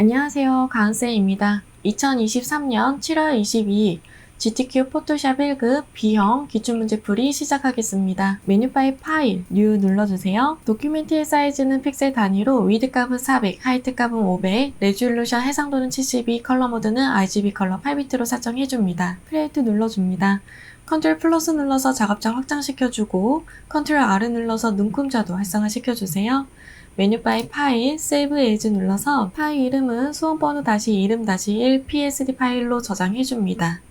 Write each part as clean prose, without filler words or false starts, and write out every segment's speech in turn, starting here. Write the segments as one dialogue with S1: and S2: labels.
S1: 안녕하세요. 가은쌤입니다. 2023년 7월 22일 GTQ 포토샵 1급 B형 기출문제풀이 시작하겠습니다. 메뉴바의 파일, 뉴 눌러주세요. 도큐멘트의 사이즈는 픽셀 단위로 위드 값은 400, 하이트 값은 500, 레졸루션 해상도는 72, 컬러 모드는 RGB 컬러 8비트로 설정해줍니다. 크리에이트 눌러줍니다. 컨트롤 플러스 눌러서 작업장 확장시켜주고 컨트롤 R을 눌러서 눈금자도 활성화시켜주세요. 메뉴바의 파일, 세이브 에이즈 눌러서 파일 이름은 수험번호 이름 1 PSD 파일로 저장해줍니다.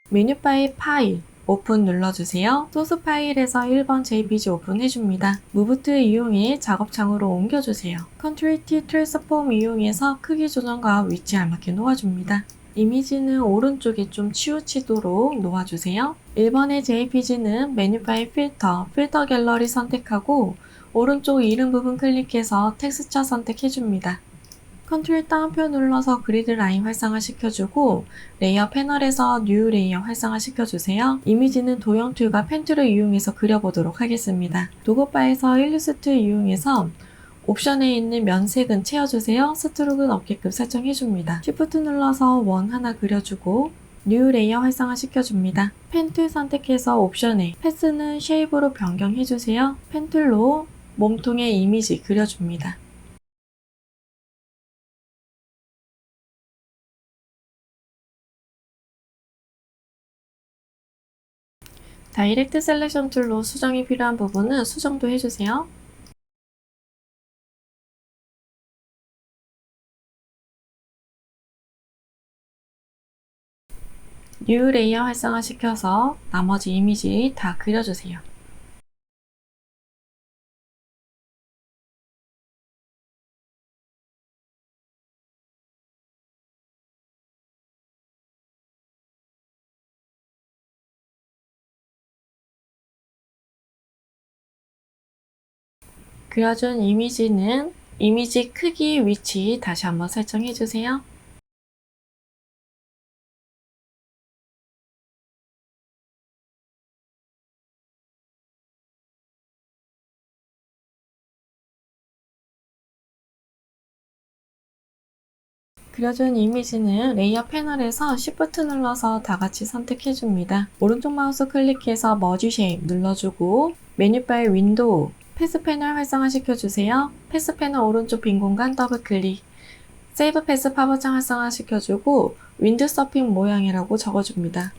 S1: 메뉴바의 파일, 오픈 눌러주세요. 소스 파일에서 1번 JPG 오픈해줍니다. 무브 툴 이용해 작업창으로 옮겨주세요. 컨트롤 T 트랜스폼 이용해서 크기 조정과 위치 알맞게 놓아줍니다. 이미지는 오른쪽에 좀 치우치도록 놓아주세요. 1번의 JPG는 메뉴바의 필터 갤러리 선택하고 오른쪽 이름 부분 클릭해서 텍스처 선택해줍니다. 컨트롤 다운표 눌러서 그리드 라인 활성화 시켜주고 레이어 패널에서 뉴 레이어 활성화 시켜주세요. 이미지는 도형 툴과 펜 툴을 이용해서 그려보도록 하겠습니다. 도구바에서 일루스트 이용해서 옵션에 있는 면색은 채워주세요. 스트로크는 없게끔 설정해줍니다. Shift 눌러서 원 하나 그려주고 뉴 레이어 활성화 시켜줍니다. 펜 툴 선택해서 옵션에 패스는 쉐입으로 변경해주세요. 펜 툴로 몸통에 이미지 그려줍니다. 다이렉트 셀렉션 툴로 수정이 필요한 부분은 수정도 해주세요. 뉴 레이어 활성화 시켜서 나머지 이미지 다 그려주세요. 그려준 이미지는 이미지 크기, 위치 다시 한번 설정해주세요. 그려준 이미지는 레이어 패널에서 Shift 눌러서 다같이 선택해줍니다. 오른쪽 마우스 클릭해서 머지 쉐입 눌러주고 메뉴바의 윈도우, 패스 패널 활성화 시켜주세요. 패스 패널 오른쪽 빈 공간 더블 클릭, 세이브 패스 팝업창 활성화 시켜주고 윈드 서핑 모양이라고 적어줍니다.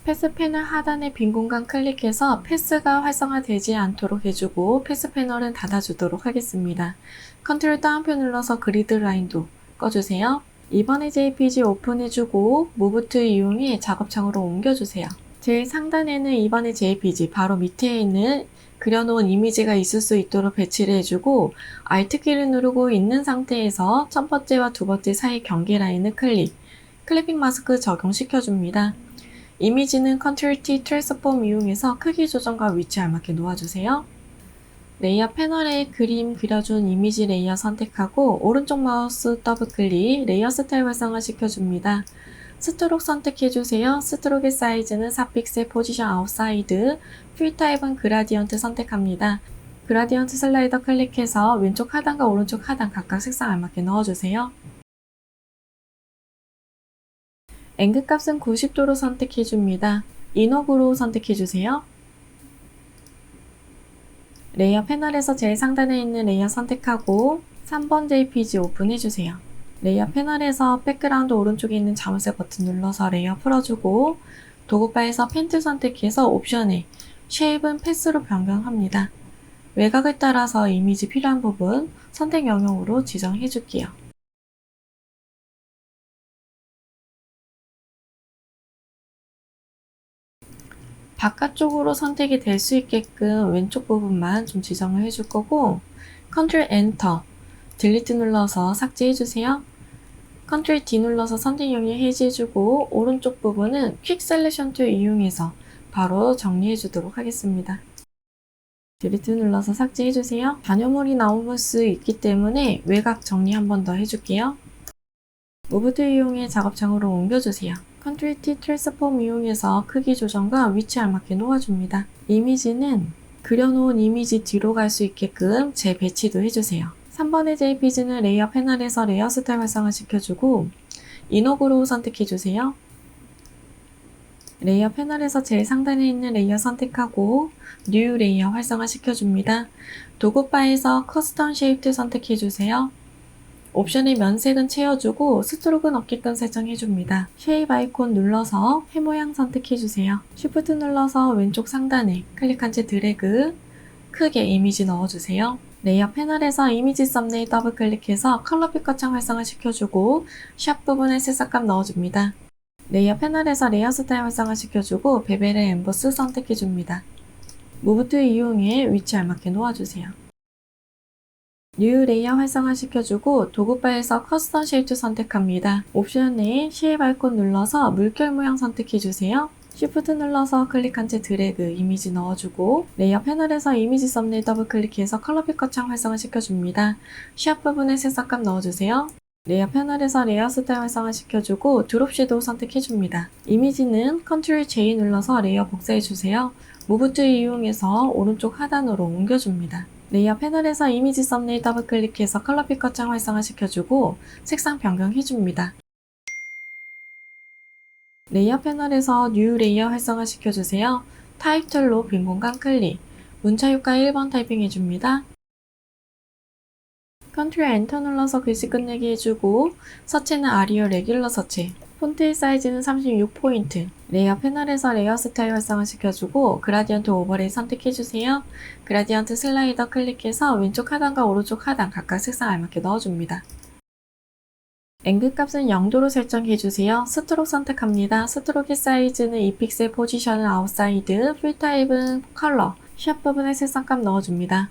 S1: 패스 패널 하단의 빈 공간 클릭해서 패스가 활성화되지 않도록 해주고 패스 패널은 닫아주도록 하겠습니다. 컨트롤 다운표 눌러서 그리드 라인도 꺼주세요. 이번에 JPG 오픈해주고 무브 툴 이용해 작업창으로 옮겨주세요. 제일 상단에는 이번에 JPG 바로 밑에 있는 그려놓은 이미지가 있을 수 있도록 배치를 해주고 Alt키를 누르고 있는 상태에서 첫 번째와 두 번째 사이 경계 라인을 클리핑 마스크 적용시켜줍니다. 이미지는 컨트롤 T 트랜스폼 이용해서 크기 조정과 위치 알맞게 놓아주세요. 레이어 패널에 그림 그려준 이미지 레이어 선택하고 오른쪽 마우스 더블 클릭 레이어 스타일 활성화 시켜줍니다. 스트로크 선택해주세요. 스트로크의 사이즈는 4픽셀 포지션 아웃사이드, 필 타입은 그라디언트 선택합니다. 그라디언트 슬라이더 클릭해서 왼쪽 하단과 오른쪽 하단 각각 색상 알맞게 넣어주세요. 앵글 값은 90도로 선택해줍니다. 이너그로 선택해주세요. 레이어 패널에서 제일 상단에 있는 레이어 선택하고 3번 JPG 오픈해주세요. 레이어 패널에서 백그라운드 오른쪽에 있는 자물쇠 버튼 눌러서 레이어 풀어주고 도구바에서 펜툴 선택해서 옵션에 쉐입은 패스로 변경합니다. 외곽을 따라서 이미지 필요한 부분 선택 영역으로 지정해줄게요. 바깥쪽으로 선택이 될 수 있게끔 왼쪽 부분만 좀 지정을 해줄 거고 컨트롤 엔터, 딜리트 눌러서 삭제해주세요. 컨트롤 D 눌러서 선택 영역 해제해주고 오른쪽 부분은 퀵 셀렉션 툴 이용해서 바로 정리해주도록 하겠습니다. 딜리트 눌러서 삭제해주세요. 잔여물이 나올 수 있기 때문에 외곽 정리 한 번 더 해줄게요. 무브 툴 이용해 작업창으로 옮겨주세요. 컨트롤 T 트랜스폼 이용해서 크기 조정과 위치 알맞게 놓아줍니다. 이미지는 그려놓은 이미지 뒤로 갈 수 있게끔 재배치도 해주세요. 3번의 JPG는 레이어 패널에서 레이어 스타일 활성화 시켜주고 이너그로우 선택해주세요. 레이어 패널에서 제일 상단에 있는 레이어 선택하고 뉴 레이어 활성화 시켜줍니다. 도구바에서 커스텀 쉐입트 선택해주세요. 옵션의 면색은 채워주고 스트로크는 없게끔 설정해줍니다. 쉐입 아이콘 눌러서 해 모양 선택해주세요. 쉬프트 눌러서 왼쪽 상단에 클릭한 채 드래그 크게 이미지 넣어주세요. 레이어 패널에서 이미지 썸네일 더블 클릭해서 컬러 픽커창 활성화 시켜주고 샵 부분에 새싹감 넣어줍니다. 레이어 패널에서 레이어 스타일 활성화 시켜주고 베벨의 엠보스 선택해줍니다. 무브 툴 이용해 위치 알맞게 놓아주세요. 뉴 레이어 활성화 시켜주고 도구바에서 커스텀 쉐입 선택합니다. 옵션에 쉐입 아이콘 눌러서 물결 모양 선택해주세요. 쉬프트 눌러서 클릭한 채 드래그 이미지 넣어주고 레이어 패널에서 이미지 썸네일 더블 클릭해서 컬러 픽커창 활성화 시켜줍니다. 샵 부분에 새싹감 넣어주세요. 레이어 패널에서 레이어 스타일 활성화 시켜주고 드롭 섀도우 선택해줍니다. 이미지는 컨트롤 J 눌러서 레이어 복사해주세요. 무브 툴 이용해서 오른쪽 하단으로 옮겨줍니다. 레이어 패널에서 이미지 썸네일 더블 클릭해서 컬러 픽커창 활성화 시켜주고 색상 변경해줍니다. 레이어 패널에서 뉴 레이어 활성화 시켜주세요. 타입 툴로 빈 공간 클릭, 문자 효과 1번 타이핑 해줍니다. 컨트롤 엔터 눌러서 글씨 끝내기 해주고 서체는 아리얼 레귤러 서체, 폰트의 사이즈는 36포인트, 레이어 패널에서 레이어 스타일 활성화 시켜주고 그라디언트 오버레이 선택해주세요. 그라디언트 슬라이더 클릭해서 왼쪽 하단과 오른쪽 하단 각각 색상 알맞게 넣어줍니다. 앵글 값은 0도로 설정해주세요. 스트로크 선택합니다. 스트로크의 사이즈는 2픽셀, 포지션은 아웃사이드, 필 타입은 컬러, 샵 부분에 색상값 넣어줍니다.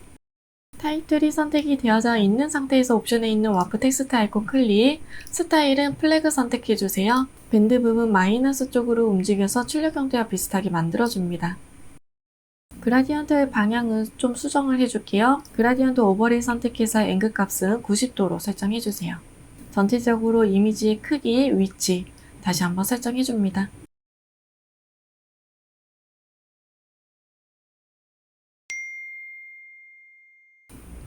S1: 타이틀이 선택이 되어져 있는 상태에서 옵션에 있는 와프 텍스트 아이콘 클릭, 스타일은 플래그 선택해주세요. 밴드 부분 마이너스 쪽으로 움직여서 출력 형태와 비슷하게 만들어줍니다. 그라디언트의 방향은 좀 수정을 해줄게요. 그라디언트 오버레이 선택해서 앵글 값은 90도로 설정해주세요. 전체적으로 이미지의 크기, 위치 다시 한번 설정해줍니다.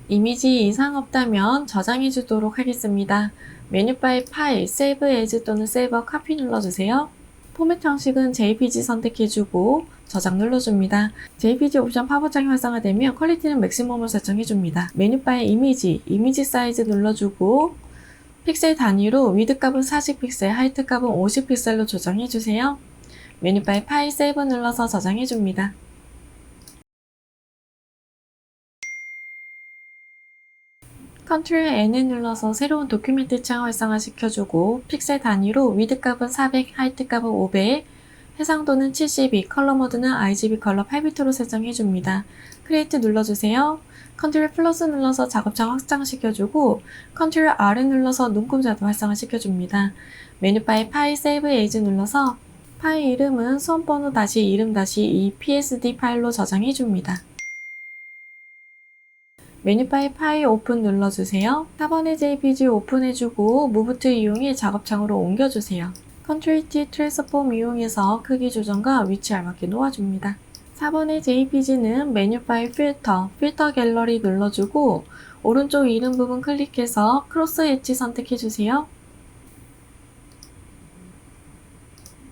S1: 이미지 이상 없다면 저장해 주도록 하겠습니다. 메뉴바의 파일, Save As 또는 Save a Copy 눌러주세요. 포맷 형식은 JPG 선택해주고 저장 눌러줍니다. JPG 옵션 팝업창이 활성화되면 퀄리티는 맥시멈을 설정해줍니다. 메뉴바의 이미지 사이즈 눌러주고 픽셀 단위로 위드 값은 40픽셀, 하이트 값은 50픽셀로 조정해주세요. 메뉴바의 파일 세이브 눌러서 저장해줍니다. 컨트롤 N을 눌러서 새로운 도큐멘트 창 활성화 시켜주고 픽셀 단위로 위드 값은 400, 하이트 값은 500, 해상도는 72, 컬러 모드는 RGB 컬러 8비트로 설정해줍니다. 크리에이트 눌러주세요. 컨트롤 플러스 눌러서 작업창 확장시켜주고 컨트롤 R을 눌러서 눈금자도 활성화 시켜줍니다. 메뉴바의 파일 세이브 에이즈 눌러서 파일 이름은 수험번호 다시 이름 다시 이 PSD 파일로 저장해줍니다. 메뉴바의 파일 오픈 눌러주세요. 4번의 JPG 오픈해주고 무브 툴 이용해 작업창으로 옮겨주세요. 컨트롤 T 트랜스폼 이용해서 크기 조정과 위치 알맞게 놓아줍니다. 4번의 JPG는 메뉴 파일 필터 갤러리 눌러주고 오른쪽 이름 부분 클릭해서 크로스 엣지 선택해주세요.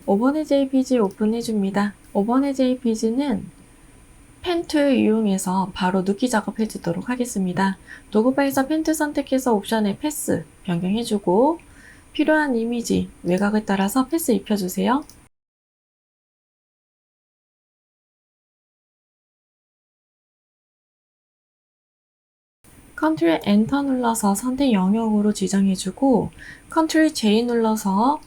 S1: 5번의 JPG 오픈해줍니다. 5번의 JPG는 펜 툴 이용해서 바로 눕기 작업 해주도록 하겠습니다. 도구바에서 펜 툴 선택해서 옵션에 패스 변경해주고 필요한 이미지 외곽을 따라서 패스 입혀주세요. 컨트롤 엔터 눌러서 선택 영역으로 지정해주고 컨트롤 J 눌러서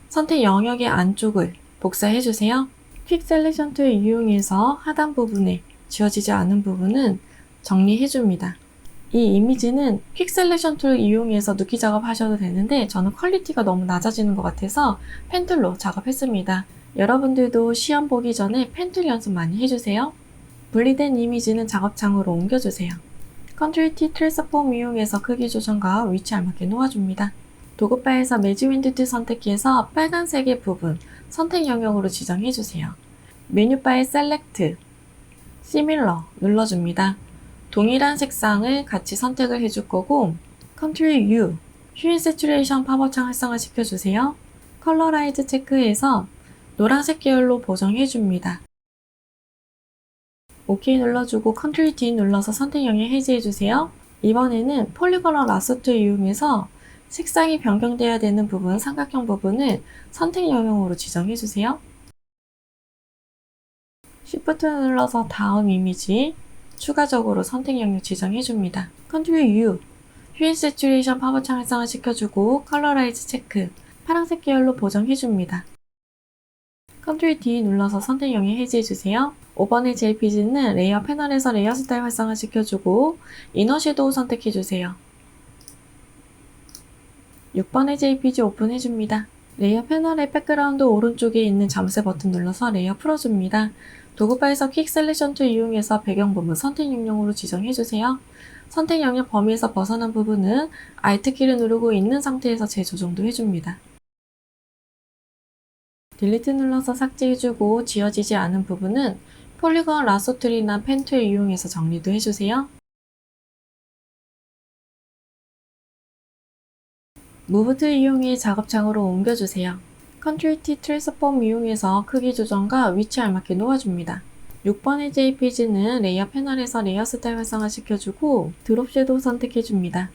S1: 선택 영역의 안쪽을 복사해주세요. 퀵 셀렉션 툴 이용해서 하단 부분에 지워지지 않은 부분은 정리해줍니다. 이 이미지는 퀵 셀렉션 툴 이용해서 눕기 작업하셔도 되는데 저는 퀄리티가 너무 낮아지는 것 같아서 펜툴로 작업했습니다. 여러분들도 시험 보기 전에 펜툴 연습 많이 해주세요. 분리된 이미지는 작업창으로 옮겨주세요. 컨트롤 T 트랜스폼 이용해서 크기 조정과 위치 알맞게 놓아줍니다. 도구바에서 매지 윈드 툴 선택해서 빨간색의 부분 선택 영역으로 지정해주세요. 메뉴바의 셀렉트, 시밀러 눌러줍니다. 동일한 색상을 같이 선택을 해줄 거고 컨트롤 U, 휴인 세츄레이션 팝업창 활성화 시켜주세요. 컬러라이즈 체크해서 노란색 계열로 보정해줍니다. OK 눌러주고 컨트롤 D 눌러서 선택 영역 해제해주세요. 이번에는 폴리곤 라소트 이용해서 색상이 변경돼야 되는 부분, 삼각형 부분을 선택 영역으로 지정해주세요. Shift 눌러서 다음 이미지 추가적으로 선택 영역 지정해줍니다. 컨트롤 U, 휴인 세츄레이션 팝업창 활성화 시켜주고 컬러라이즈 체크, 파란색 계열로 보정해줍니다. 컨트롤 D 눌러서 선택 영역 해제해주세요. 5번의 JPG는 레이어 패널에서 레이어 스타일 활성화 시켜주고 이너 섀도우 선택해주세요. 6번의 JPG 오픈해줍니다. 레이어 패널의 백그라운드 오른쪽에 있는 잠수 버튼 눌러서 레이어 풀어줍니다. 도구바에서 퀵 셀렉션 툴 이용해서 배경 부분 선택 영역으로 지정해주세요. 선택 영역 범위에서 벗어난 부분은 Alt 키를 누르고 있는 상태에서 재조정도 해줍니다. 딜리트 눌러서 삭제해주고 지워지지 않은 부분은 폴리곤 라소 툴이나 펜 툴 이용해서 정리도 해주세요. 무브 툴 이용해 작업창으로 옮겨주세요. 컨트롤 T 트랜스폼 이용해서 크기 조정과 위치 알맞게 놓아줍니다. 6번의 JPG는 레이어 패널에서 레이어 스타일 활성화 시켜주고 드롭 섀도우 선택해줍니다.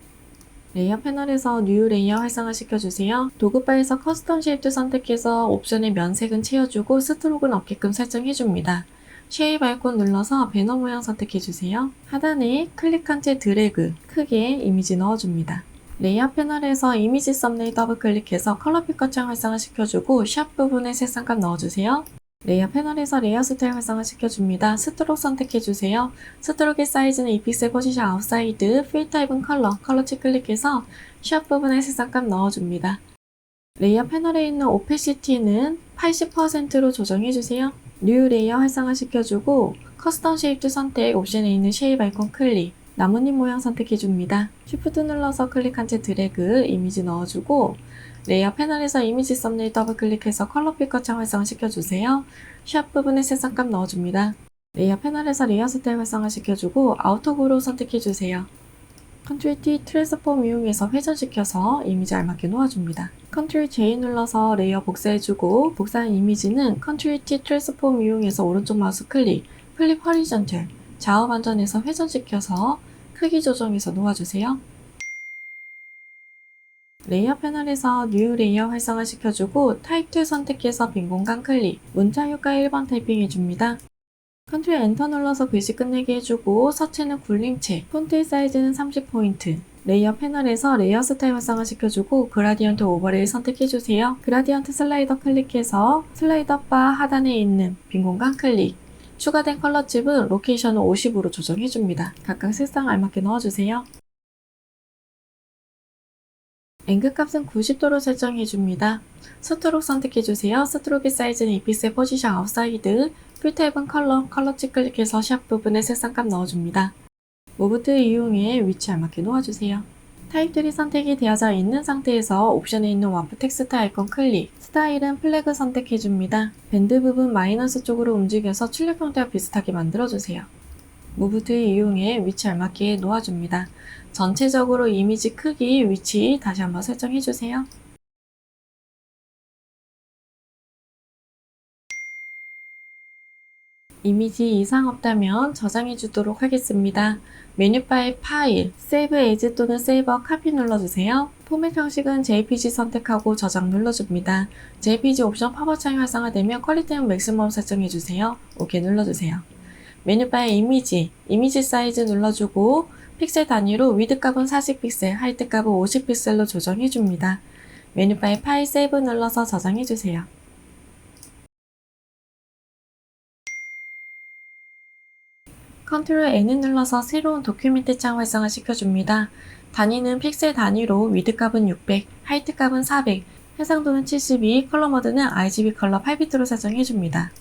S1: 레이어 패널에서 뉴 레이어 활성화 시켜주세요. 도구바에서 커스텀 쉐입도 선택해서 옵션의 면색은 채워주고 스트로크는 없게끔 설정해줍니다. 쉐입 아이콘 눌러서 배너 모양 선택해주세요. 하단에 클릭한 채 드래그, 크게 이미지 넣어줍니다. 레이어 패널에서 이미지 썸네일 더블 클릭해서 컬러 피커창 활성화 시켜주고 샵 부분에 색상값 넣어주세요. 레이어 패널에서 레이어 스타일 활성화 시켜줍니다. 스트로크 선택해주세요. 스트로크의 사이즈는 2픽셀 포지션 아웃사이드, 필 타입은 컬러치 클릭해서 샵 부분에 색상값 넣어줍니다. 레이어 패널에 있는 오페시티는 80%로 조정해주세요. 뉴 레이어 활성화 시켜주고 커스텀 쉐입 선택, 옵션에 있는 쉐입 아이콘 클릭, 나뭇잎 모양 선택해줍니다. Shift 눌러서 클릭한 채 드래그, 이미지 넣어주고 레이어 패널에서 이미지 썸네일 더블 클릭해서 컬러 피커창 활성화 시켜주세요. 샵 부분에 색상값 넣어줍니다. 레이어 패널에서 레이어 스타일 활성화 시켜주고 아우터 그룹 선택해주세요. 컨트롤 T 트랜스폼 이용해서 회전시켜서 이미지 알맞게 놓아줍니다. 컨트롤 J 눌러서 레이어 복사해주고 복사한 이미지는 컨트롤 T 트랜스폼 이용해서 오른쪽 마우스 클릭, 플립 허리전틀, 좌우 반전해서 회전시켜서 크기 조정해서 놓아주세요. 레이어 패널에서 뉴 레이어 활성화 시켜주고 타입 툴 선택해서 빈 공간 클릭, 문자 효과 1번 타이핑 해줍니다. 컨트롤 엔터 눌러서 글씨 끝내게 해주고 서체는 굴림체, 폰트의 사이즈는 30포인트, 레이어 패널에서 레이어 스타일 활성화 시켜주고 그라디언트 오버레이 선택해주세요. 그라디언트 슬라이더 클릭해서 슬라이더 바 하단에 있는 빈 공간 클릭, 추가된 컬러 칩은 로케이션을 50으로 조정해줍니다. 각각 색상 알맞게 넣어주세요. 앵글 값은 90도로 설정해줍니다. 스트로크 선택해주세요. 스트로크의 사이즈는 2픽셀 포지션 아웃사이드, 필터앱은 컬러치 클릭해서 샵 부분에 색상값 넣어줍니다. 무브 툴 이용해 위치 알맞게 놓아주세요. 타입들이 선택이 되어져 있는 상태에서 옵션에 있는 와프 텍스트 아이콘 클릭, 스타일은 플래그 선택해줍니다. 밴드 부분 마이너스 쪽으로 움직여서 출력 형태와 비슷하게 만들어주세요. 무브 툴 이용해 위치 알맞게 놓아줍니다. 전체적으로 이미지 크기, 위치 다시 한번 설정해주세요. 이미지 이상 없다면 저장해 주도록 하겠습니다. 메뉴바의 파일, 세이브 에즈 또는 세이버 카피 눌러주세요. 포맷 형식은 JPG 선택하고 저장 눌러줍니다. JPG 옵션 팝업창이 활성화되면 퀄리티는 맥시멈 설정해주세요. OK 눌러주세요. 메뉴바의 이미지 사이즈 눌러주고 픽셀 단위로 위드 값은 40픽셀, 하이트 값은 50픽셀로 조정해줍니다. 메뉴바의 파일 세이브 눌러서 저장해주세요. 컨트롤 N을 눌러서 새로운 도큐멘트 창 활성화 시켜줍니다. 단위는 픽셀 단위로 위드 값은 600, 하이트 값은 400, 해상도는 72, 컬러 모드는 RGB 컬러 8비트로 설정해줍니다.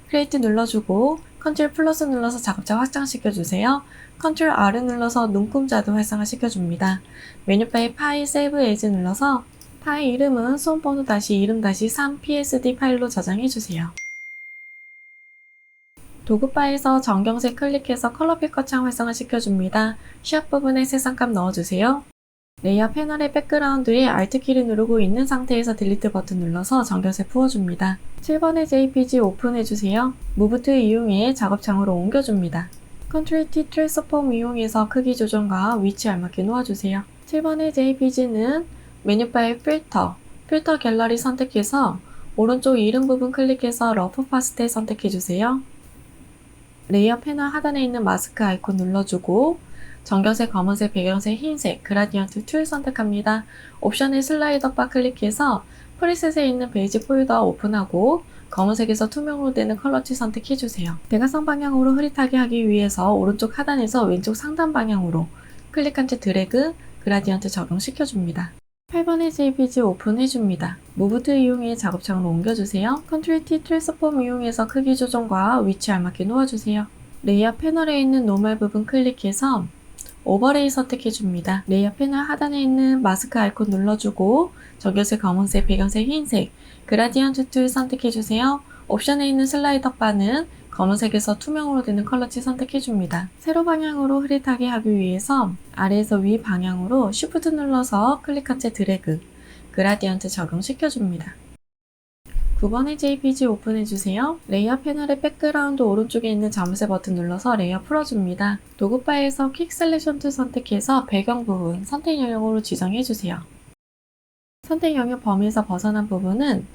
S1: 크리에이트 눌러주고 컨트롤 플러스 눌러서 작업자 확장시켜주세요. 컨트롤 R을 눌러서 눈금자도 활성화 시켜줍니다. 메뉴바의 파일 세이브 에즈 눌러서 파일 이름은 수험번호 -이름-3 PSD 파일로 저장해주세요. 도구 바에서 정경색 클릭해서 컬러 필터 창 활성화 시켜줍니다. 샵 부분에 색상값 넣어주세요. 레이어 패널의 백그라운드에 Alt키를 누르고 있는 상태에서 딜리트 버튼 눌러서 정경색 풀어줍니다. 7번의 JPG 오픈해주세요. 무브 툴 이용해 작업창으로 옮겨줍니다. 컨트롤 T 트랜스폼 이용해서 크기 조정과 위치 알맞게 놓아주세요. 7번의 JPG는 메뉴바의 필터 갤러리 선택해서 오른쪽 이름 부분 클릭해서 러프 파스텔 선택해주세요. 레이어 패널 하단에 있는 마스크 아이콘 눌러주고 정경색, 검은색, 배경색, 흰색, 그라디언트 툴 선택합니다. 옵션의 슬라이더 바 클릭해서 프리셋에 있는 베이지 폴더 오픈하고 검은색에서 투명으로 되는 컬러치 선택해주세요. 대각선 방향으로 흐릿하게 하기 위해서 오른쪽 하단에서 왼쪽 상단 방향으로 클릭한 채 드래그, 그라디언트 적용시켜줍니다. 8번의 JPG 오픈해줍니다. 무브 툴 이용해 작업창으로 옮겨주세요. 컨트롤 T 트랜스폼 이용해서 크기 조정과 위치 알맞게 놓아주세요. 레이어 패널에 있는 노멀 부분 클릭해서 오버레이 선택해줍니다. 레이어 패널 하단에 있는 마스크 아이콘 눌러주고 정경색, 검은색, 배경색, 흰색, 그라디언트 툴 선택해주세요. 옵션에 있는 슬라이더 바는 검은색에서 투명으로 되는 컬러치 선택해줍니다. 세로 방향으로 흐릿하게 하기 위해서 아래에서 위 방향으로 Shift 눌러서 클릭한 채 드래그, 그라디언트 적용시켜줍니다. 9번의 JPG 오픈해주세요. 레이어 패널의 백그라운드 오른쪽에 있는 자물쇠 버튼 눌러서 레이어 풀어줍니다. 도구 바에서 퀵 셀렉션 툴 선택해서 배경 부분 선택 영역으로 지정해주세요. 선택 영역 범위에서 벗어난 부분은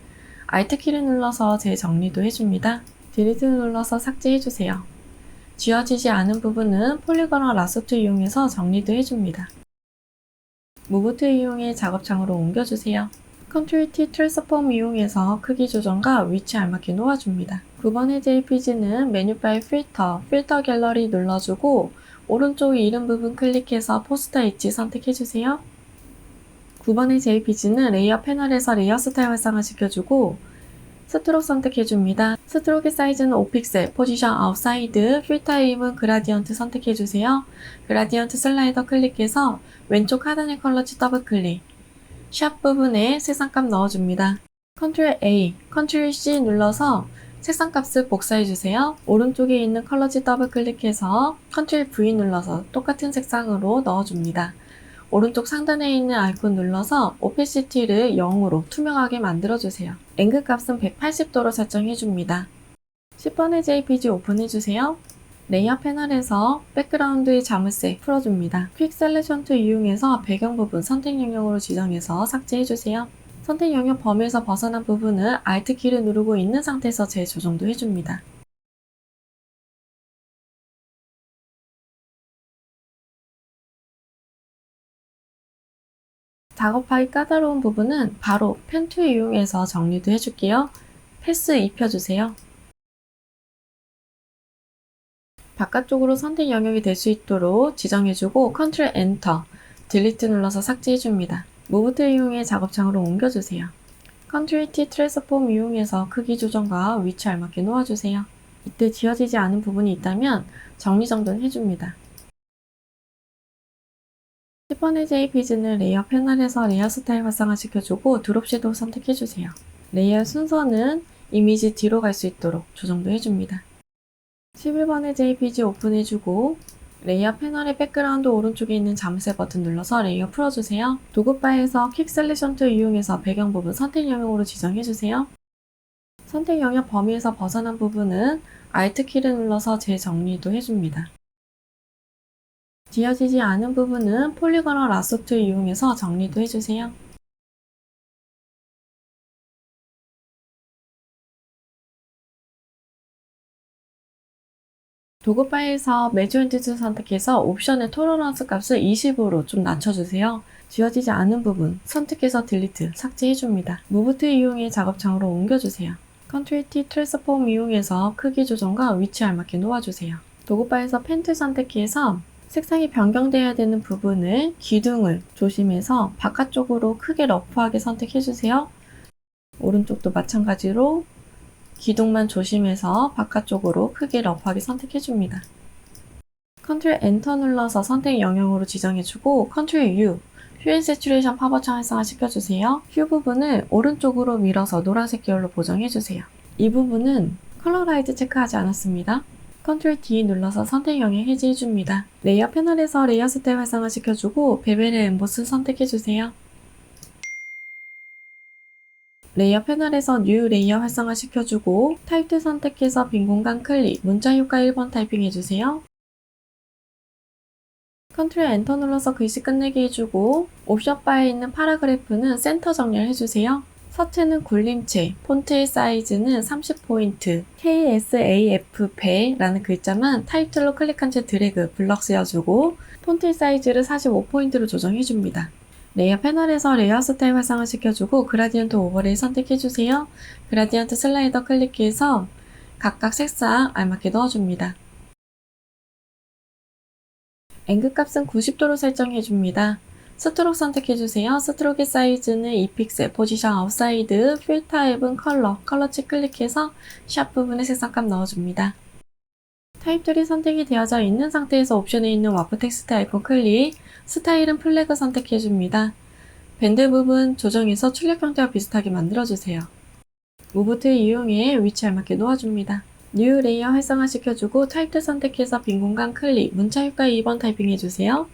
S1: Alt키를 눌러서 재정리도 해줍니다. 딜리트 눌러서 삭제해주세요. 지워지지 않은 부분은 폴리건과 라소 툴 이용해서 정리도 해줍니다. 무브 툴 이용해 작업창으로 옮겨주세요. 컨트롤 T 트랜스폼 이용해서 크기 조정과 위치 알맞게 놓아줍니다. 9번의 JPG는 메뉴바의 필터 갤러리 눌러주고 오른쪽 이름 부분 클릭해서 포스터 엣지 선택해주세요. 9번의 JPG는 레이어 패널에서 레이어 스타일 활성화 시켜주고 스트로크 선택해줍니다. 스트로크의 사이즈는 5픽셀, 포지션 아웃사이드, 필터 이름은 그라디언트 선택해주세요. 그라디언트 슬라이더 클릭해서 왼쪽 하단의 컬러치 더블 클릭, 샵 부분에 색상값 넣어줍니다. 컨트롤 A, 컨트롤 C 눌러서 색상값을 복사해주세요. 오른쪽에 있는 컬러지 더블 클릭해서 컨트롤 V 눌러서 똑같은 색상으로 넣어줍니다. 오른쪽 상단에 있는 아이콘 눌러서 오페시티를 0으로 투명하게 만들어주세요. 앵글 값은 180도로 설정해줍니다. 10번의 JPG 오픈해주세요. 레이어 패널에서 백그라운드의 자물쇠 풀어줍니다. 퀵 셀렉션 툴 이용해서 배경 부분 선택 영역으로 지정해서 삭제해주세요. 선택 영역 범위에서 벗어난 부분은 Alt키를 누르고 있는 상태에서 재조정도 해줍니다. 작업하기 까다로운 부분은 바로 펜 툴 이용해서 정리도 해줄게요. 패스 입혀주세요. 바깥쪽으로 선택 영역이 될 수 있도록 지정해주고 컨트롤 엔터, 딜리트 눌러서 삭제해줍니다. 무브 툴 이용해 작업창으로 옮겨주세요. 컨트롤 T 트랜스폼 이용해서 크기 조정과 위치 알맞게 놓아주세요. 이때 지워지지 않은 부분이 있다면 정리정돈 해줍니다. 10번의 JPG는 레이어 패널에서 레이어 스타일 활성화 시켜주고 드롭 섀도우 선택해주세요. 레이어 순서는 이미지 뒤로 갈 수 있도록 조정도 해줍니다. 11번의 JPG 오픈해주고 레이어 패널의 백그라운드 오른쪽에 있는 자물쇠 버튼 눌러서 레이어 풀어주세요. 도구 바에서 퀵 셀렉션 툴 이용해서 배경 부분 선택 영역으로 지정해주세요. 선택 영역 범위에서 벗어난 부분은 Alt키를 눌러서 재정리도 해줍니다. 지워지지 않은 부분은 폴리건과 라소 툴 이용해서 정리도 해주세요. 도구 바에서 메저먼트 선택해서 옵션의 톨러런스 값을 20으로 좀 낮춰주세요. 지워지지 않은 부분 선택해서 딜리트, 삭제해줍니다. 무브 툴 이용해 작업창으로 옮겨주세요. 컨트롤 T 트랜스폼 이용해서 크기 조정과 위치 알맞게 놓아주세요. 도구 바에서 펜 툴 선택해서 색상이 변경되어야 되는 부분을 기둥을 조심해서 바깥쪽으로 크게 러프하게 선택해주세요. 오른쪽도 마찬가지로 기둥만 조심해서 바깥쪽으로 크게 러프하게 선택해줍니다. 컨트롤 엔터 눌러서 선택 영역으로 지정해주고 컨트롤 U, 휴 앤 세츄레이션 파버창 활성화 시켜주세요. 휴 부분을 오른쪽으로 밀어서 노란색 계열로 보정해주세요. 이 부분은 컬러 라이트 체크하지 않았습니다. 컨트롤 D 눌러서 선택 영역 해제해줍니다. 레이어 패널에서 레이어 스타일 활성화시켜주고 베벨의 엠보스 선택해주세요. 레이어 패널에서 뉴 레이어 활성화시켜주고 타입2 선택해서 빈 공간 클릭, 문자 효과 1번 타이핑해주세요. 컨트롤 엔터 눌러서 글씨 끝내기 해주고 옵션 바에 있는 파라그래프는 센터 정렬해주세요. 서체는 굴림체, 폰트의 사이즈는 30포인트, KSAF 100라는 글자만 타입2로 클릭한 채 드래그, 블럭 씌워주고 폰트의 사이즈를 45포인트로 조정해줍니다. 레이어 패널에서 레이어 스타일 활성화시켜주고 그라디언트 오버레이 선택해주세요. 그라디언트 슬라이더 클릭해서 각각 색상 알맞게 넣어줍니다. 앵글 값은 90도로 설정해줍니다. 스트로크 선택해주세요. 스트로크의 사이즈는 2픽셀, 포지션 아웃사이드, 필 타입은 컬러 치 클릭해서 샵 부분에 색상값 넣어줍니다. 타입3 선택이 되어져 있는 상태에서 옵션에 있는 와프 텍스트 아이콘 클릭, 스타일은 플래그 선택해줍니다. 밴드 부분 조정해서 출력 형태와 비슷하게 만들어주세요. 무브 툴 이용해 위치 알맞게 놓아줍니다. 뉴 레이어 활성화시켜주고 타입2 선택해서 빈 공간 클릭, 문자 효과 2번 타이핑해주세요.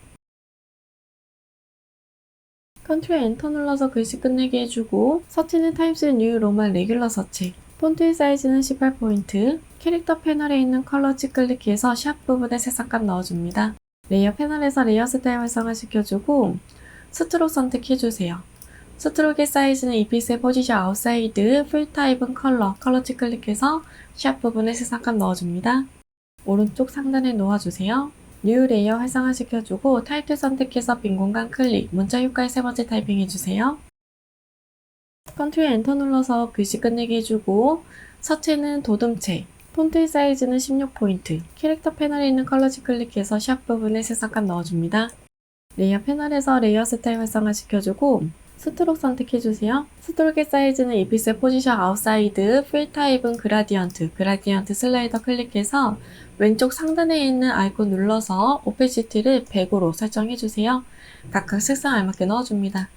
S1: 컨트롤 엔터 눌러서 글씨 끝내기 해주고 서치는 타입3 뉴 로만 레귤러 서치, 폰트의 사이즈는 18포인트, 캐릭터 패널에 있는 컬러치 클릭해서 샵 부분에 색상값 넣어줍니다. 레이어 패널에서 레이어 스타일 활성화시켜주고 스트로크 선택해주세요. 스트로크의 사이즈는 2픽셀, 포지션 아웃사이드, 풀 타입은 컬러치 클릭해서 샵 부분에 색상값 넣어줍니다. 오른쪽 상단에 놓아주세요. 뉴 레이어 활성화시켜주고 타입2 선택해서 빈 공간 클릭, 문자 효과의 세 번째 타이핑 해주세요. 컨트롤 엔터 눌러서 글씨 끝내기 해주고 서체는 도둠체, 폰트의 사이즈는 16포인트, 캐릭터 패널에 있는 컬러치 클릭해서 샵 부분에 색상값 넣어줍니다. 레이어 패널에서 레이어 스타일 활성화시켜주고 스트로크 선택해주세요. 스트로크의 사이즈는 2픽셀, 포지션 아웃사이드, 필 타입은 그라디언트 슬라이더 클릭해서 왼쪽 상단에 있는 아이콘 눌러서 오페시티를 100으로 설정해주세요. 각각 색상 알맞게 넣어줍니다.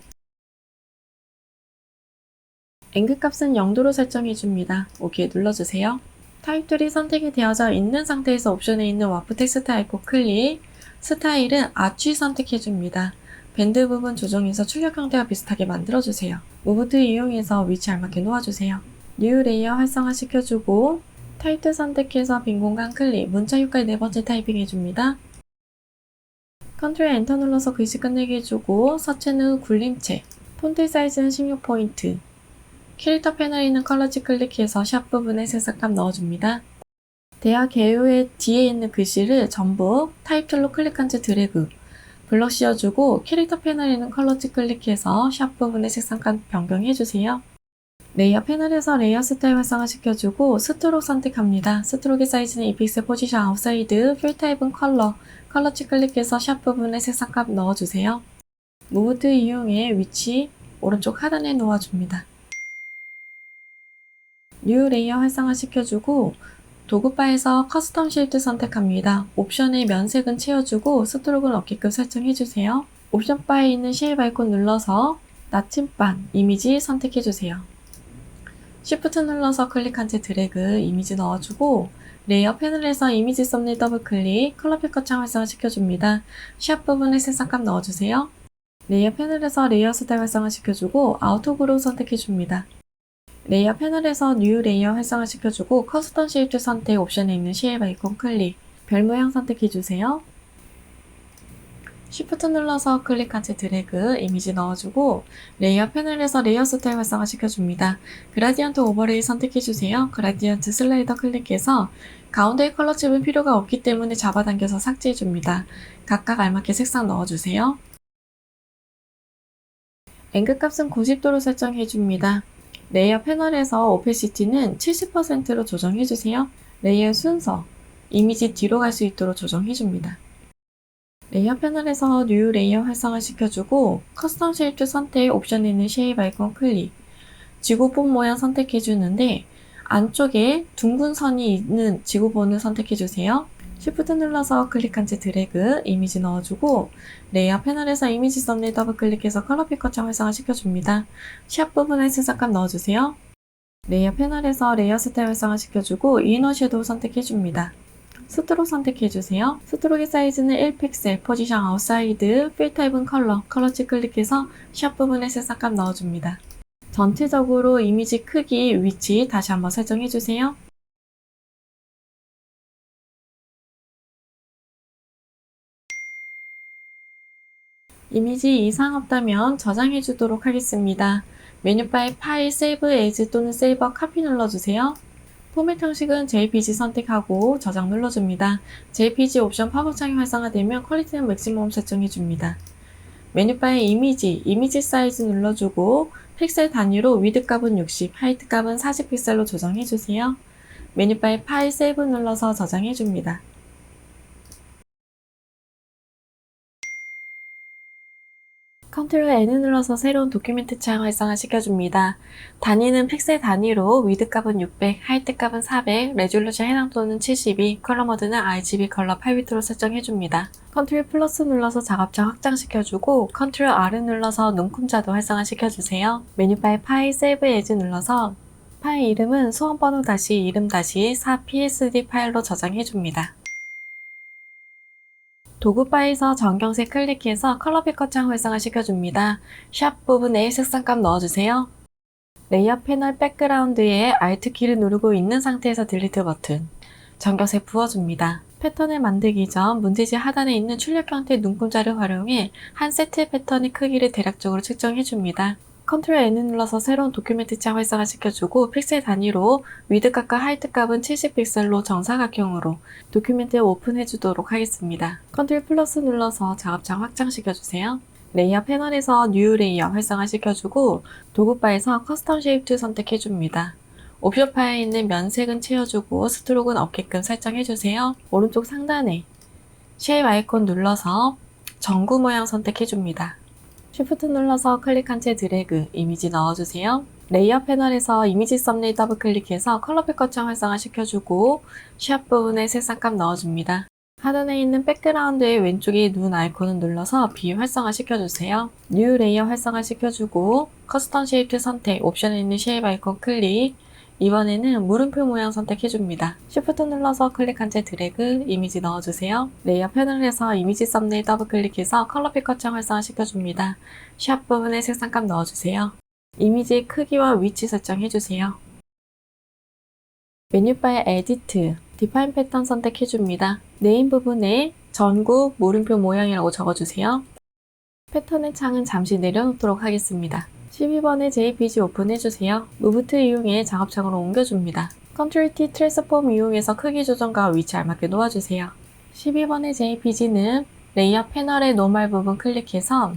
S1: 앵글 값은 0도로 설정해줍니다. OK 눌러주세요. 타입3 선택이 되어져 있는 상태에서 옵션에 있는 와프 텍스트 아이콘 클릭, 스타일은 아치 선택해줍니다. 밴드 부분 조정해서 출력 형태와 비슷하게 만들어주세요. 무브 툴 이용해서 위치 알맞게 놓아주세요. 뉴 레이어 활성화시켜주고 타입2 선택해서 빈 공간 클릭, 문자 효과의 네 번째 타이핑 해줍니다. 컨트롤 엔터 눌러서 글씨 끝내기 해주고 서체는 굴림체, 폰트 사이즈는 16포인트, 캐릭터 패널에 있는 컬러치 클릭해서 샵 부분에 색상값 넣어줍니다. 대화 개요의 뒤에 있는 글씨를 전부 타입2로 클릭한 채 드래그, 블럭 씌워주고 캐릭터 패널에 있는 컬러치 클릭해서 샵 부분에 색상값 변경해주세요. 레이어 패널에서 레이어 스타일 활성화시켜주고 스트로크 선택합니다. 스트로크의 사이즈는 2픽셀, 포지션 아웃사이드, 필 타입은 컬러치 클릭해서 샵 부분에 색상값 넣어주세요. 무브 툴 이용해 위치 오른쪽 하단에 놓아줍니다. 뉴 레이어 활성화시켜주고 도구바에서 커스텀 실드 선택합니다. 옵션의 면색은 채워주고 스트로크는 어깨급 설정해주세요. 옵션 바에 있는 쉐입 아이콘 눌러서 나침반 이미지 선택해주세요. Shift 눌러서 클릭한 채 드래그 이미지 넣어주고 레이어 패널에서 이미지 썸네일 더블 클릭, 컬러 피커 창 활성화시켜줍니다. 샵 부분에 색상값 넣어주세요. 레이어 패널에서 레이어 스타일 활성화시켜주고 아우터 그룹 선택해줍니다. 레이어 패널에서 뉴 레이어 활성화시켜주고 커스텀 쉐입 선택 옵션에 있는 쉐입 아이콘 클릭, 별 모양 선택해주세요. Shift 눌러서 클릭한 채 드래그 이미지 넣어주고 레이어 패널에서 레이어 스타일 활성화시켜줍니다. 그라디언트 오버레이 선택해주세요. 그라디언트 슬라이더 클릭해서 가운데의 컬러 칩은 필요가 없기 때문에 잡아당겨서 삭제해줍니다. 각각 알맞게 색상 넣어주세요. 앵글 값은 90도로 설정해줍니다. 레이어 패널에서 오페시티는 70%로 조정해주세요. 레이어 순서, 이미지 뒤로 갈 수 있도록 조정해줍니다. 레이어 패널에서 뉴 레이어 활성화시켜주고 커스텀 쉐입 선택 옵션에 있는 쉐입 아이콘 클릭, 지구본 모양 선택해주는데 안쪽에 둥근 선이 있는 지구본을 선택해주세요. Shift 눌러서 클릭한 채 드래그 이미지 넣어주고 레이어 패널에서 이미지 썸네일 더블 클릭해서 컬러 피커 창 활성화시켜줍니다. 샵 부분에 색상값 넣어주세요. 레이어 패널에서 레이어 스타일 활성화시켜주고 이너 섀도우 선택해줍니다. 스트록 선택해주세요. 스트록의 사이즈는 1픽셀, 포지션 아웃사이드, 필 타입은 컬러, 컬러치 클릭해서 샵 부분에 색상감 넣어줍니다. 전체적으로 이미지 크기, 위치 다시 한번 설정해주세요. 이미지 이상 없다면 저장해 주도록 하겠습니다. 메뉴바에 파일, 세이브 에이즈 또는 세이버 카피 눌러주세요. 포맷 형식은 JPG 선택하고 저장 눌러줍니다. JPG 옵션 팝업 창이 활성화되면 퀄리티는 맥시멈 설정해줍니다. 메뉴바에 이미지 사이즈 눌러주고 픽셀 단위로 위드 값은 60, 하이트 값은 40픽셀로 조정해주세요. 메뉴바에 파일, 세이브 눌러서 저장해줍니다. 컨트롤 N을 눌러서 새로운 도큐멘트 창 활성화 시켜줍니다. 단위는 픽셀 단위로 위드 값은 600, 하이트 값은 400, 레졸루션 해당 도는 72, 컬러 모드는 RGB 컬러 8비트로 설정해줍니다. 컨트롤 플러스 눌러서 작업창 확장시켜주고 컨트롤 R을 눌러서 눈금자도 활성화 시켜주세요. 메뉴바에 파일, 세이브 에즈 눌러서 파일 이름은 수험번호 이름 4psd 파일로 저장해줍니다. 도구바에서 전경색 클릭해서 컬러 피커 창 활성화 시켜줍니다. 샵 부분에 색상값 넣어주세요. 레이어 패널 백그라운드에 Alt 키를 누르고 있는 상태에서 딜리트 버튼, 전경색 부어줍니다. 패턴을 만들기 전 문제지 하단에 있는 출력 형태 눈금자를 활용해 한 세트 패턴의 크기를 대략적으로 측정해줍니다. 컨트롤 N을 눌러서 새로운 도큐멘트 창 활성화 시켜주고 픽셀 단위로 위드 값과 하이트 값은 70픽셀로 정사각형으로 도큐멘트에 오픈해주도록 하겠습니다. 컨트롤 플러스 눌러서 작업창 확장시켜주세요. 레이어 패널에서 뉴 레이어 활성화 시켜주고 도구바에서 커스텀 쉐입 툴 선택해줍니다. 옵션 바에 있는 면색은 채워주고 스트로크는 없게끔 설정해주세요. 오른쪽 상단에 쉐입 아이콘 눌러서 전구 모양 선택해줍니다. Shift 눌러서 클릭한 채 드래그, 이미지 넣어주세요. 레이어 패널에서 이미지 썸네일 더블 클릭해서 컬러 피커 창 활성화 시켜주고 샵 부분에 색상값 넣어줍니다. 하단에 있는 백그라운드의 왼쪽에 눈 아이콘을 눌러서 비활성화 시켜주세요. 뉴 레이어 활성화 시켜주고 커스텀 쉐입 선택, 옵션에 있는 쉐입 아이콘 클릭, 이번에는 물음표 모양 선택해줍니다. Shift 눌러서 클릭한 채 드래그, 이미지 넣어주세요. 레이어 패널에서 이미지 썸네일 더블 클릭해서 컬러 피커 창 활성화 시켜줍니다. 샵 부분에 색상값 넣어주세요. 이미지의 크기와 위치 설정해주세요. 메뉴바에 에디트, 디파인 패턴 선택해줍니다. 네임 부분에 전구, 물음표 모양이라고 적어주세요. 패턴의 창은 잠시 내려놓도록 하겠습니다. 12번에 JPG 오픈해주세요. 무브 툴 이용해 작업창으로 옮겨줍니다. 컨트롤 T 트랜스폼 이용해서 크기 조정과 위치 알맞게 놓아주세요. 12번의 JPG는 레이어 패널의 노멀 부분 클릭해서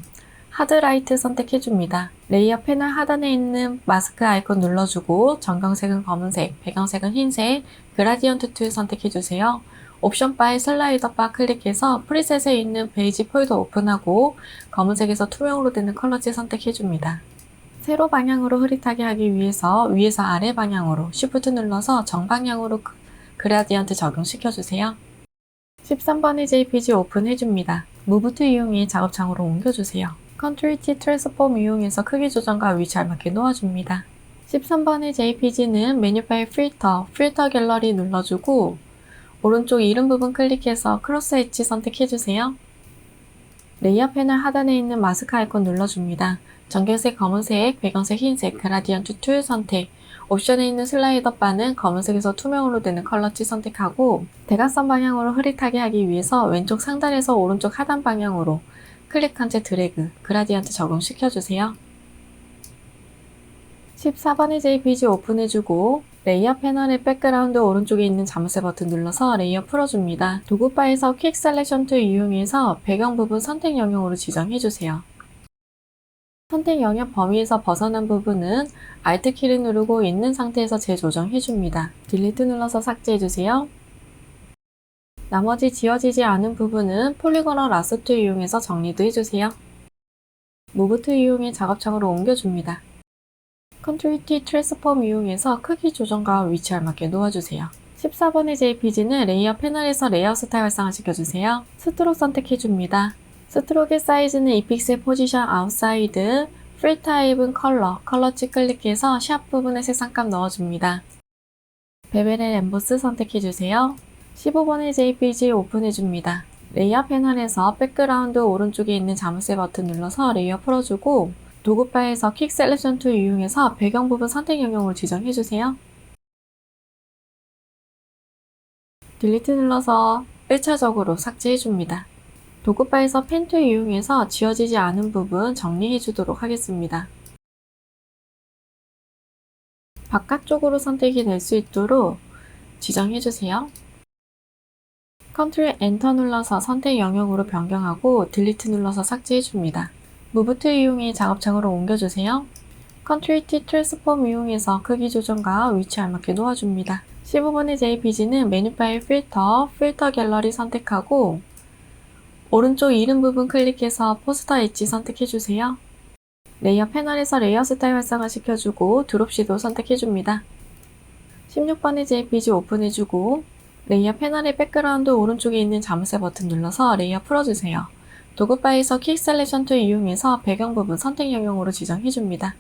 S1: 하드라이트 선택해줍니다. 레이어 패널 하단에 있는 마스크 아이콘 눌러주고 전경색은 검은색, 배경색은 흰색, 그라디언트 툴 선택해주세요. 옵션 바의 슬라이더 바 클릭해서 프리셋에 있는 베이지 폴더 오픈하고 검은색에서 투명으로 되는 컬러지 선택해줍니다. 세로 방향으로 흐릿하게 하기 위해서 위에서 아래 방향으로 Shift 눌러서 정방향으로 그라디언트 적용시켜주세요. 13번의 JPG 오픈해줍니다. 무브 툴 이용해 작업창으로 옮겨주세요. 컨트롤 T 트랜스폼 이용해서 크기 조정과 위치 알맞게 놓아줍니다. 13번의 JPG는 메뉴바의 필터 갤러리 눌러주고 오른쪽 이름 부분 클릭해서 크로스 엣지 선택해주세요. 레이어 패널 하단에 있는 마스크 아이콘 눌러줍니다. 전경색 검은색, 배경색 흰색, 그라디언트 툴 선택, 옵션에 있는 슬라이더 바는 검은색에서 투명으로 되는 컬러치 선택하고 대각선 방향으로 흐릿하게 하기 위해서 왼쪽 상단에서 오른쪽 하단 방향으로 클릭한 채 드래그, 그라디언트 적용시켜주세요. 14번의 JPG 오픈해주고 레이어 패널의 백그라운드 오른쪽에 있는 자물쇠 버튼 눌러서 레이어 풀어줍니다. 도구바에서 퀵 셀렉션 툴 이용해서 배경 부분 선택 영역으로 지정해주세요. 선택 영역 범위에서 벗어난 부분은 Alt 키를 누르고 있는 상태에서 재조정해줍니다. 딜리트 눌러서 삭제해주세요. 나머지 지워지지 않은 부분은 폴리고널 라서 툴 이용해서 정리도 해주세요. 무브 툴 이용해 작업창으로 옮겨줍니다. 컨트롤 T 트랜스폼 이용해서 크기 조정과 위치 알맞게 놓아주세요. 14번의 JPG는 레이어 패널에서 레이아웃 스타일 활성화 시켜주세요. 스트록 선택해줍니다. 스트로크의 사이즈는 2픽셀 포지션 아웃사이드, 필 타입은 컬러치 클릭해서 샵 부분에 색상값 넣어줍니다. 베벨 앤 엠보스 선택해주세요. 15번의 JPG 오픈해줍니다. 레이어 패널에서 백그라운드 오른쪽에 있는 자물쇠 버튼 눌러서 레이어 풀어주고 도구바에서 퀵 셀렉션 툴 이용해서 배경 부분 선택 영역을 지정해주세요. 딜리트 눌러서 1차적으로 삭제해줍니다. 도구바에서 펜 툴 이용해서 지워지지 않은 부분 정리해주도록 하겠습니다. 바깥쪽으로 선택이 될 수 있도록 지정해주세요. 컨트롤 엔터 눌러서 선택 영역으로 변경하고 딜리트 눌러서 삭제해줍니다. 무브 툴 이용해 작업창으로 옮겨주세요. 컨트롤 T 트랜스폼 이용해서 크기 조정과 위치 알맞게 놓아줍니다. 15번의 JPG는 메뉴 파일 필터 갤러리 선택하고 오른쪽 이름 부분 클릭해서 포스터 엣지 선택해주세요. 레이어 패널에서 레이어 스타일 활성화 시켜주고 드롭 섀도우 선택해줍니다. 16번의 JPG 오픈해주고 레이어 패널의 백그라운드 오른쪽에 있는 자물쇠 버튼 눌러서 레이어 풀어주세요. 도구바에서 퀵 셀렉션 툴 이용해서 배경 부분 선택 영역으로 지정해줍니다.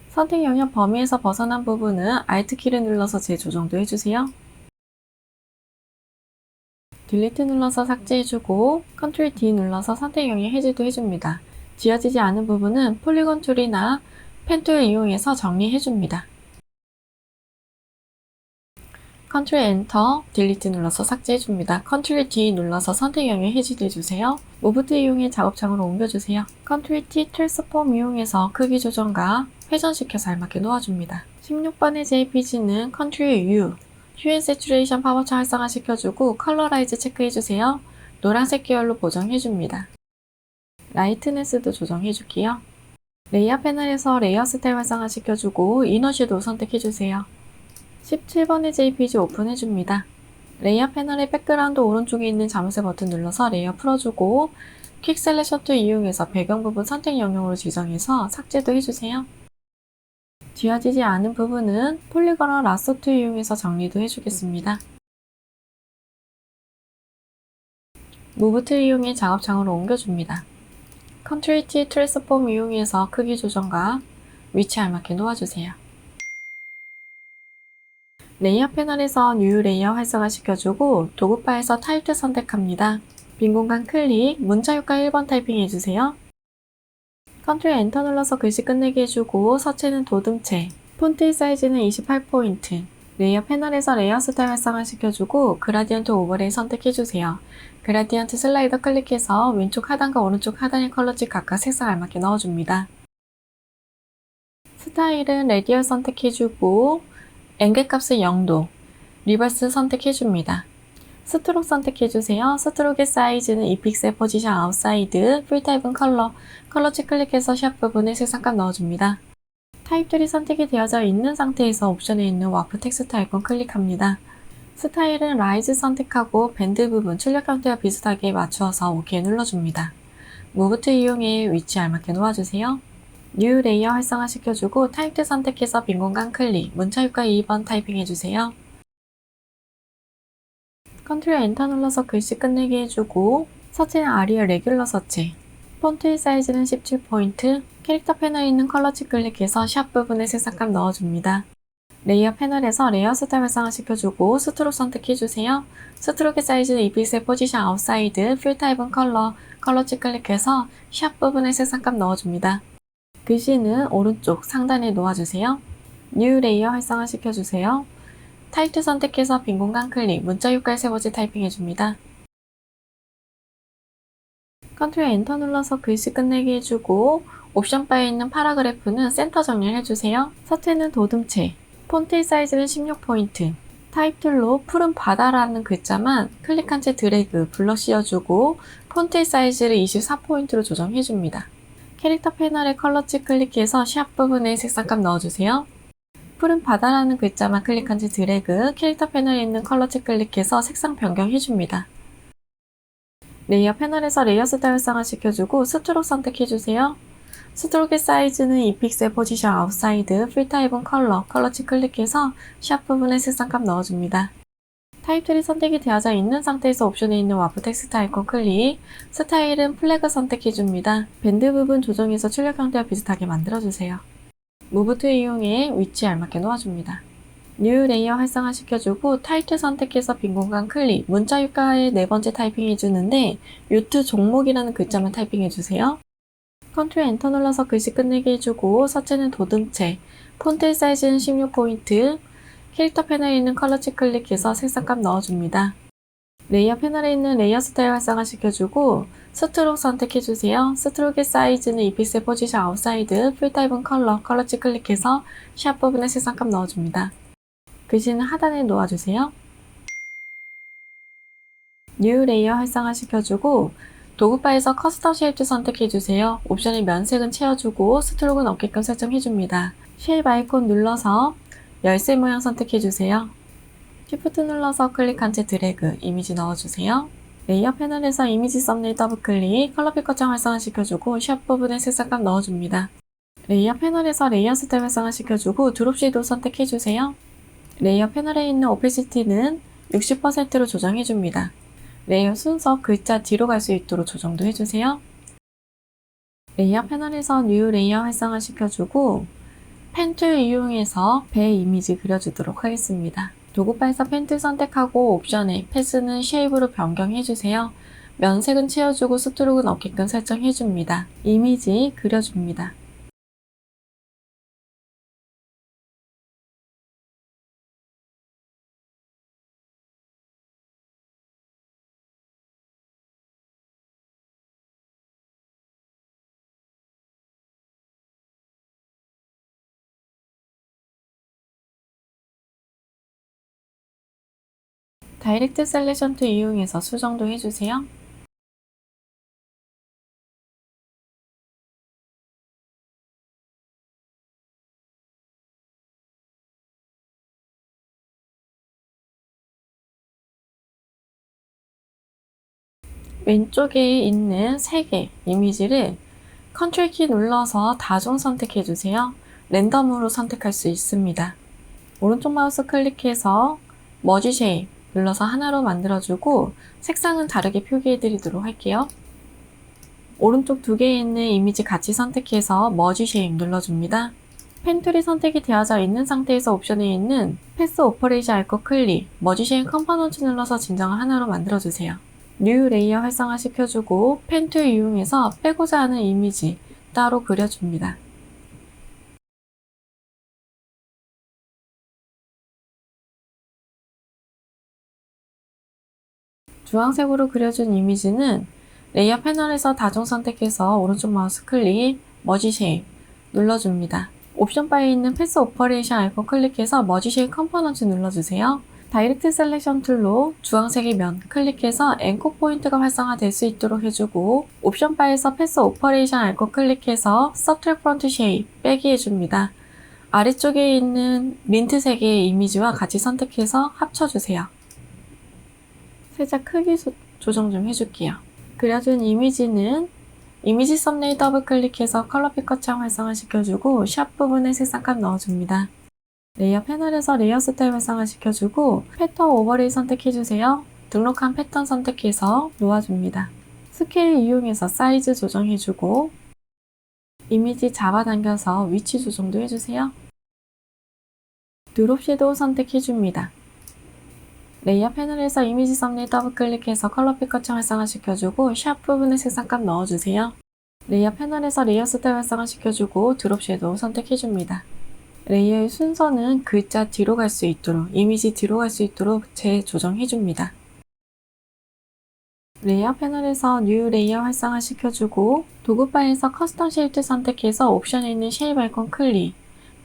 S1: 선택 영역 범위에서 벗어난 부분은 Alt 키를 눌러서 재조정도 해주세요. 딜리트 눌러서 삭제해주고 Ctrl D 눌러서 선택 영역 해제도 해줍니다. 지워지지 않은 부분은 폴리곤 툴이나 펜 툴 이용해서 정리해줍니다. Ctrl Enter, 딜리트 눌러서 삭제해줍니다. Ctrl D 눌러서 선택 영역 해제도 해주세요. 무브 툴 이용해 작업창으로 옮겨주세요. Ctrl T 트랜스폼 이용해서 크기 조정과 회전시켜서 알맞게 놓아줍니다. 16번의 JPG는 Ctrl U, 휴 세츄레이션 파워차 활성화 시켜주고 컬러라이즈 체크해주세요. 노란색 계열로 보정해줍니다. 라이트네스도 조정해줄게요. 레이어 패널에서 레이어 스타일 활성화 시켜주고 이너 섀도우 선택해주세요. 17번의 JPG 오픈해줍니다. 레이어 패널의 백그라운드 오른쪽에 있는 자물쇠 버튼 눌러서 레이어 풀어주고 퀵 셀렉션 툴 이용해서 배경 부분 선택 영역으로 지정해서 삭제도 해주세요. 지워지지 않은 부분은 폴리건과 라sso 툴 이용해서 정리도 해주겠습니다. 무브 툴 이용해 작업창으로 옮겨줍니다. Ctrl T 트랜스폼 이용해서 크기 조정과 위치 알맞게 놓아주세요. 레이어 패널에서 뉴 레이어 활성화 시켜주고 도구바에서 타입 선택합니다. 빈 공간 클릭, 문자 효과 1번 타이핑 해주세요. Ctrl Enter 눌러서 글씨 끝내게 해주고 서체는 도듬체, 폰트 사이즈는 28포인트, 레이어 패널에서 레이어 스타일 활성화 시켜주고 그라디언트 오버레이 선택해주세요. 그라디언트 슬라이더 클릭해서 왼쪽 하단과 오른쪽 하단의 컬러집 각각 색상 알맞게 넣어줍니다. 스타일은 레디얼 선택해주고 앵글 값은 0도, 리버스 선택해줍니다. 스트록 선택해주세요. 스트록의 사이즈는 2픽셀 포지션 아웃사이드, 풀타입은 컬러치 클릭해서 샵 부분에 색상값 넣어줍니다. 타입들이 선택이 되어져 있는 상태에서 옵션에 있는 와프 텍스트 아이콘 클릭합니다. 스타일은 라이즈 선택하고 밴드 부분 출력 형태와 비슷하게 맞추어서 OK 눌러줍니다. 무브 툴 이용해 위치 알맞게 놓아주세요. 뉴 레이어 활성화 시켜주고 타입들 선택해서 빈 공간 클릭, 문자 효과 2번 타이핑 해주세요. Ctrl Enter 눌러서 글씨 끝내게 해주고 서체는 아리얼 레귤러 서체, 폰트 사이즈는 17포인트, 캐릭터 패널에 있는 컬러치 클릭해서 샵 부분에 색상값 넣어줍니다. 레이어 패널에서 레이어 스타일 활성화 시켜주고 스트록 선택해주세요. 스트록의 사이즈는 2픽셀 포지션 아웃사이드, 풀타입은 컬러치 클릭해서 샵 부분에 색상값 넣어줍니다. 글씨는 오른쪽 상단에 놓아주세요. 뉴 레이어 활성화 시켜주세요. 타입 선택해서 빈 공간 클릭, 문자 효과의 세 번째 타이핑 해줍니다. Ctrl Enter 눌러서 글씨 끝내게 해주고 옵션 바에 있는 파라그래프는 센터 정렬 해주세요. 서체는 도듬체, 폰트 사이즈는 16포인트, 타입 툴로 푸른 바다라는 글자만 클릭한 채 드래그, 블러 씌워주고 폰트 사이즈를 24포인트로 조정해줍니다. 캐릭터 패널에 컬러치 클릭해서 샵 부분에 색상값 넣어주세요. 푸른 바다라는 글자만 클릭한 채 드래그, 캐릭터 패널에 있는 컬러치 클릭해서 색상 변경해줍니다. 레이어 패널에서 레이어 스타일 활성화 시켜주고 스트록 선택해주세요. 스트록의 사이즈는 2픽셀 포지션 아웃사이드, 풀타입은 컬러치 클릭해서 샵 부분에 색상값 넣어줍니다. 타입들이 선택이 되어져 있는 상태에서 옵션에 있는 와프 텍스트 아이콘 클릭, 스타일은 플래그 선택해줍니다. 밴드 부분 조정해서 출력 형태와 비슷하게 만들어주세요. 무브 툴 이용해 위치에 알맞게 놓아줍니다. 뉴 레이어 활성화시켜주고 타이틀 선택해서 빈 공간 클릭, 문자 효과의 네 번째 타이핑 해주는데 유트 종목이라는 글자만 타이핑해주세요. 컨트롤 엔터 눌러서 글씨 끝내게 해주고 서체는 도듬체, 폰트 사이즈는 16포인트, 캐릭터 패널에 있는 컬러치 클릭해서 색상값 넣어줍니다. 레이어 패널에 있는 레이어 스타일 활성화시켜주고 스트로크 선택해주세요. 스트로크의 사이즈는 2픽셀 포지션 아웃사이드, 풀타입은 컬러치 클릭해서 샵 부분에 색상값 넣어줍니다. 글씨는 하단에 놓아주세요. 뉴 레이어 활성화시켜주고 도구바에서 커스텀 쉐입 선택해주세요. 옵션의 면색은 채워주고 스트로크는 없게끔 설정해줍니다. 쉐입 아이콘 눌러서 열쇠 모양 선택해주세요. Shift 눌러서 클릭한 채 드래그, 이미지 넣어주세요. 레이어 패널에서 이미지 썸네일 더블클릭, 컬러 피커창 활성화시켜주고 샵 부분에 색상값 넣어줍니다. 레이어 패널에서 레이어 스텝 활성화시켜주고 드롭 섀도우 선택해주세요. 레이어 패널에 있는 오페시티는 60%로 조정해줍니다. 레이어 순서 글자 뒤로 갈 수 있도록 조정도 해주세요. 레이어 패널에서 뉴 레이어 활성화시켜주고 펜 툴 이용해서 배 이미지 그려주도록 하겠습니다. 도구바에서 펜 툴 선택하고 옵션에 패스는 쉐입으로 변경해주세요. 면색은 채워주고 스트로크는 없게끔 설정해줍니다. 이미지 그려줍니다. 다이렉트 셀렉션 툴 이용해서 수정도 해주세요. 왼쪽에 있는 3개 이미지를 컨트롤 키 눌러서 다중 선택해주세요. 랜덤으로 선택할 수 있습니다. 오른쪽 마우스 클릭해서 머지 쉐입 눌러서 하나로 만들어주고 색상은 다르게 표기해드리도록 할게요. 오른쪽 2개에 있는 이미지 같이 선택해서 머지 쉐입 눌러줍니다. 펜 툴이 선택이 되어져 있는 상태에서 옵션에 있는 패스 오퍼레이션 아이콘 클릭, 머지 쉐입 컴포넌트 눌러서 진정을 하나로 만들어주세요. 뉴 레이어 활성화시켜주고 펜 툴 이용해서 빼고자 하는 이미지 따로 그려줍니다. 주황색으로 그려준 이미지는 레이어 패널에서 다중 선택해서 오른쪽 마우스 클릭, 머지 쉐입 눌러줍니다. 옵션 바에 있는 패스 오퍼레이션 아이콘 클릭해서 머지 쉐입 컴포넌트 눌러주세요. 다이렉트 셀렉션 툴로 주황색의 면 클릭해서 앵커 포인트가 활성화될 수 있도록 해주고 옵션 바에서 패스 오퍼레이션 아이콘 클릭해서 서트랙 프론트 쉐입 빼기 해줍니다. 아래쪽에 있는 민트색의 이미지와 같이 선택해서 합쳐주세요. 살짝 크기 조정 좀 해줄게요. 그려준 이미지는 이미지 썸네일 더블 클릭해서 컬러 피커 창 활성화시켜주고 샵 부분에 색상값 넣어줍니다. 레이어 패널에서 레이어 스타일 활성화시켜주고 패턴 오버레이 선택해주세요. 등록한 패턴 선택해서 놓아줍니다. 스케일 이용해서 사이즈 조정해주고 이미지 잡아당겨서 위치 조정도 해주세요. 드롭 섀도우 선택해줍니다. 레이어 패널에서 이미지 썸네일 더블 클릭해서 컬러 피커창 활성화시켜주고 샵 부분에 색상값 넣어주세요. 레이어 패널에서 레이어 스타일 활성화시켜주고 드롭 섀도우 선택해줍니다. 레이어의 순서는 글자 뒤로 갈 수 있도록, 이미지 뒤로 갈 수 있도록 재조정해줍니다. 레이어 패널에서 뉴 레이어 활성화시켜주고 도구바에서 커스텀 쉐입 선택해서 옵션에 있는 쉐입 아이콘 클릭,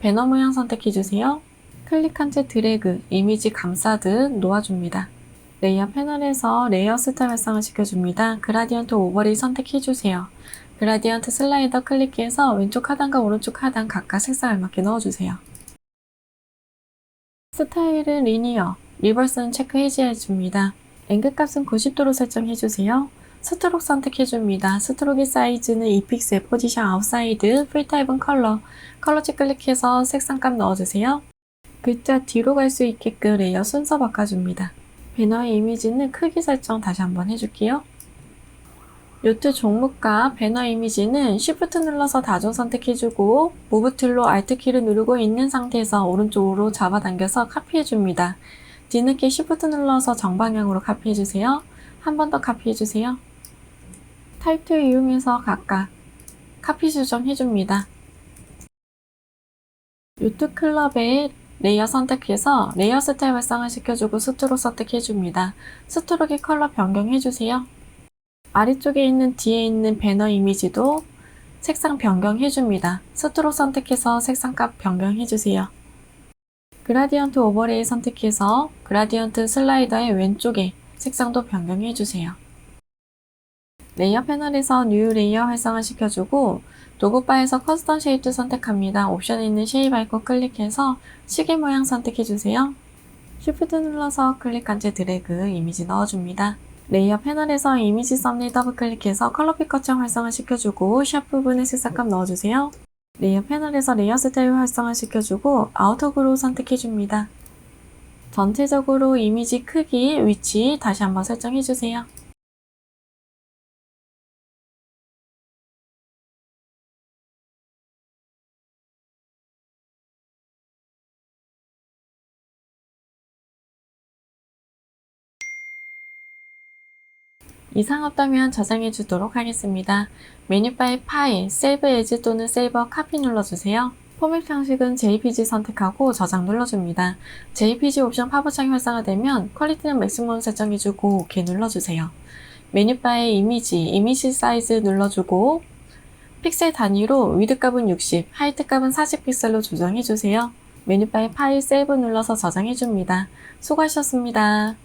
S1: 배너 모양 선택해주세요. 클릭한 채 드래그, 이미지 감싸듯 놓아줍니다. 레이어 패널에서 레이어 스타일 활성화시켜줍니다. 그라디언트 오버레이 선택해주세요. 그라디언트 슬라이더 클릭해서 왼쪽 하단과 오른쪽 하단 각각 색상에 맞게 넣어주세요. 스타일은 리니어, 리버스는 체크 해제해줍니다. 앵글 값은 90도로 설정해주세요. 스트로크 선택해줍니다. 스트로크의 사이즈는 2픽셀, 포지션 아웃사이드, 풀타입은 컬러치 클릭해서 색상값 넣어주세요. 글자 뒤로 갈 수 있게끔 레이어 순서 바꿔줍니다. 배너의 이미지는 크기 설정 다시 한번 해줄게요. 요트 종목과 배너 이미지는 Shift 눌러서 다중 선택해주고 무브 툴로 Alt 키를 누르고 있는 상태에서 오른쪽으로 잡아당겨서 카피해줍니다. 뒤늦게 Shift 눌러서 정방향으로 카피해주세요. 한 번 더 카피해주세요. 타입 툴 이용해서 각각 카피 수정해줍니다. 요트 클럽의 레이어 선택해서 레이어 스타일 활성화 시켜주고 스트로크 선택해줍니다. 스트로크 컬러 변경해주세요. 아래쪽에 있는 뒤에 있는 배너 이미지도 색상 변경해줍니다. 스트로크 선택해서 색상값 변경해주세요. 그라디언트 오버레이 선택해서 그라디언트 슬라이더의 왼쪽에 색상도 변경해주세요. 레이어 패널에서 뉴 레이어 활성화 시켜주고 도구바에서 커스텀 쉐입도 선택합니다. 옵션에 있는 쉐입 아이콘 클릭해서 시계 모양 선택해주세요. Shift 눌러서 클릭한 채 드래그 이미지 넣어줍니다. 레이어 패널에서 이미지 썸네일 더블 클릭해서 컬러 피커청 활성화 시켜주고 샵 부분에 색상값 넣어주세요. 레이어 패널에서 레이어 스타일 활성화 시켜주고 아우터 그로우 선택해줍니다. 전체적으로 이미지 크기, 위치 다시 한번 설정해주세요. 이상 없다면 저장해 주도록 하겠습니다. 메뉴바의 파일, 세이브 에즈 또는 세이버 카피 눌러주세요. 포맷 형식은 JPG 선택하고 저장 눌러줍니다. JPG 옵션 팝업창이 활성화되면 퀄리티는 맥시멈 설정해주고 OK 눌러주세요. 메뉴바의 이미지 사이즈 눌러주고 픽셀 단위로 위드 값은 60, 하이트 값은 40 픽셀로 조정해주세요. 메뉴바의 파일 세이브 눌러서 저장해줍니다. 수고하셨습니다.